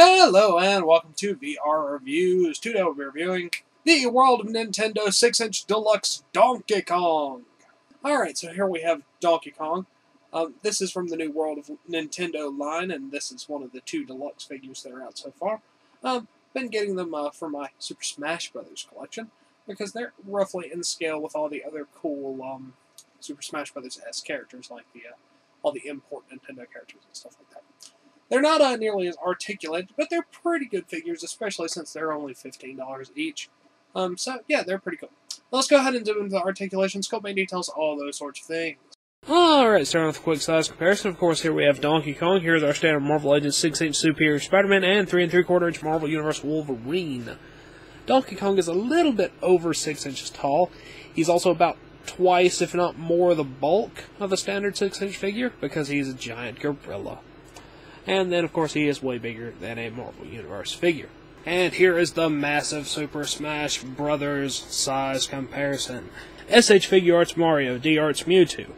Hello and welcome to VR Reviews. Today we'll be reviewing the World of Nintendo 6-inch Deluxe Donkey Kong. Alright, so here we have Donkey Kong. This is from the new World of Nintendo line, and this is one of the two Deluxe figures that are out so far. Been getting them for my Super Smash Bros. Collection, because they're roughly in scale with all the other cool Super Smash Bros. Characters, like all the import Nintendo characters and stuff like that. They're not nearly as articulated, but they're pretty good figures, especially since they're only $15 each. So, yeah, they're pretty cool. Let's go ahead and zoom into the articulation, sculpting details, all those sorts of things. Alright, starting with a quick size comparison. Of course, here we have Donkey Kong. Here's our standard Marvel Legends 6-inch Superior Spider-Man and 3 3/4-inch Marvel Universe Wolverine. Donkey Kong is a little bit over 6 inches tall. He's also about twice, if not more, the bulk of a standard 6-inch figure, because he's a giant gorilla. And then, of course, he is way bigger than a Marvel Universe figure. And here is the massive Super Smash Bros. Size comparison. SH Figuarts Mario, D-Arts Mewtwo.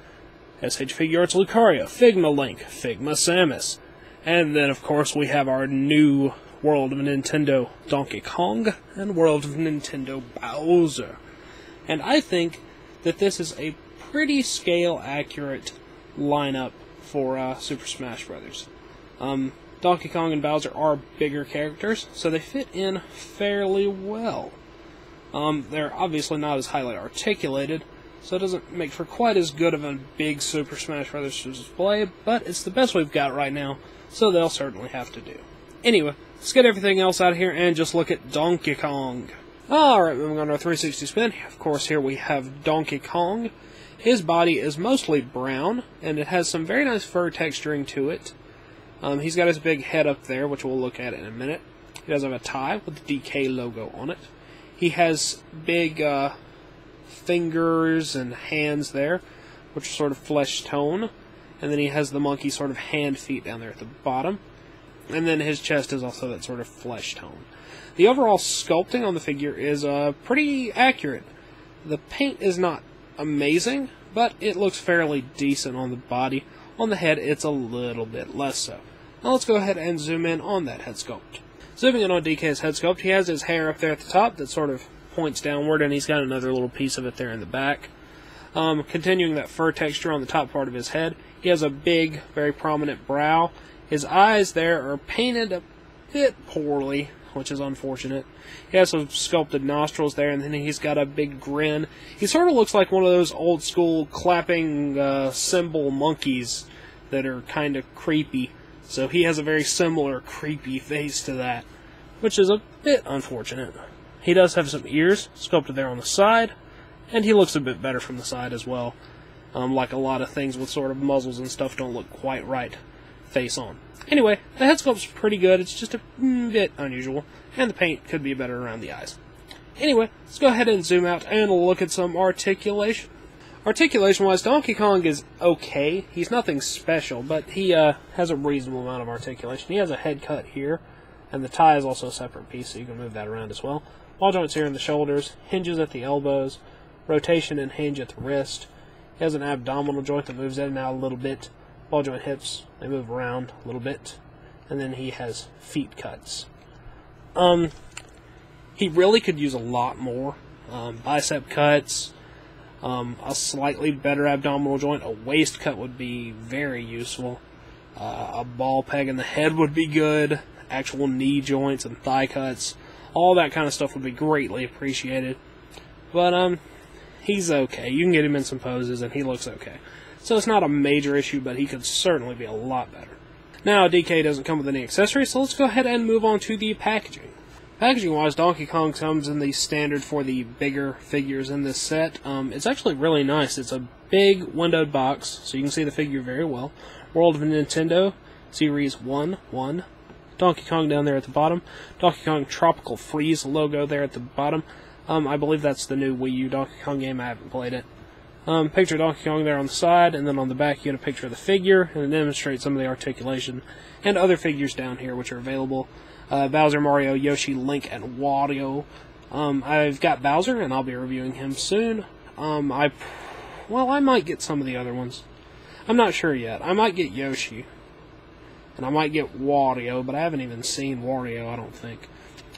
SH Figuarts Lucario, Figma Link, Figma Samus. And then, of course, we have our new World of Nintendo Donkey Kong and World of Nintendo Bowser. And I think that this is a pretty scale-accurate lineup for Super Smash Bros. Donkey Kong and Bowser are bigger characters, so they fit in fairly well. They're obviously not as highly articulated, so it doesn't make for quite as good of a big Super Smash Bros. Display, but it's the best we've got right now, so they'll certainly have to do. Anyway, let's get everything else out of here and just look at Donkey Kong. Alright, moving on to our 360 spin. Of course, here we have Donkey Kong. His body is mostly brown, and it has some very nice fur texturing to it. He's got his big head up there, which we'll look at in a minute. He does have a tie with the DK logo on it. He has big fingers and hands there, which are sort of flesh tone. And then he has the monkey sort of hand feet down there at the bottom. And then his chest is also that sort of flesh tone. The overall sculpting on the figure is pretty accurate. The paint is not amazing, but it looks fairly decent on the body. On the head, it's a little bit less so. Now let's go ahead and zoom in on that head sculpt. Zooming in on DK's head sculpt, he has his hair up there at the top that sort of points downward, and he's got another little piece of it there in the back. Continuing that fur texture on the top part of his head, he has a big, very prominent brow. His eyes there are painted a bit poorly, which is unfortunate. He has some sculpted nostrils there, and then he's got a big grin. He sort of looks like one of those old-school clapping cymbal monkeys that are kind of creepy. So he has a very similar creepy face to that, which is a bit unfortunate. He does have some ears sculpted there on the side, and he looks a bit better from the side as well. Like a lot of things with sort of muzzles and stuff don't look quite right face on. Anyway, the head sculpt's pretty good, it's just a bit unusual, and the paint could be better around the eyes. Anyway, let's go ahead and zoom out and look at some articulation. Articulation-wise, Donkey Kong is okay. He's nothing special, but he has a reasonable amount of articulation. He has a head cut here, and the tie is also a separate piece, so you can move that around as well. Ball joints here in the shoulders, hinges at the elbows, rotation and hinge at the wrist. He has an abdominal joint that moves in and out a little bit. Ball joint hips, they move around a little bit. And then he has feet cuts. He really could use a lot more. Bicep cuts, a slightly better abdominal joint, a waist cut would be very useful. A ball peg in the head would be good. Actual knee joints and thigh cuts. All that kind of stuff would be greatly appreciated. But, he's okay. You can get him in some poses and he looks okay. So it's not a major issue, but he could certainly be a lot better. Now, DK doesn't come with any accessories, so let's go ahead and move on to the packaging. Packaging-wise, Donkey Kong comes in the standard for the bigger figures in this set. It's actually really nice. It's a big windowed box, so you can see the figure very well. World of Nintendo, Series 1. Donkey Kong down there at the bottom. Donkey Kong Tropical Freeze logo there at the bottom. I believe that's the new Wii U Donkey Kong game. I haven't played it. Picture of Donkey Kong there on the side, and then on the back you get a picture of the figure, and it demonstrates some of the articulation, and other figures down here which are available. Bowser, Mario, Yoshi, Link, and Wario. I've got Bowser, and I'll be reviewing him soon. I might get some of the other ones. I'm not sure yet. I might get Yoshi. And I might get Wario, but I haven't even seen Wario, I don't think.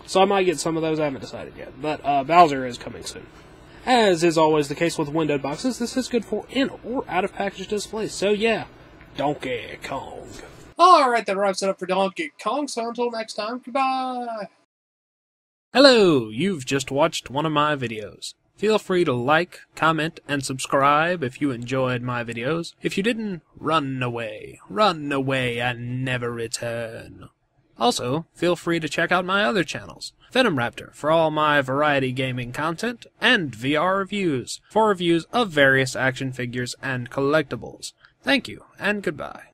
So I might get some of those, I haven't decided yet. But Bowser is coming soon. As is always the case with windowed boxes, this is good for in or out of package displays. So yeah, Donkey Kong. Alright, that wraps it up for Donkey Kong, so until next time, goodbye! Hello, you've just watched one of my videos. Feel free to like, comment, and subscribe if you enjoyed my videos. If you didn't, run away and never return. Also, feel free to check out my other channels, Venom Raptor for all my variety gaming content, and VR Reviews for reviews of various action figures and collectibles. Thank you, and goodbye.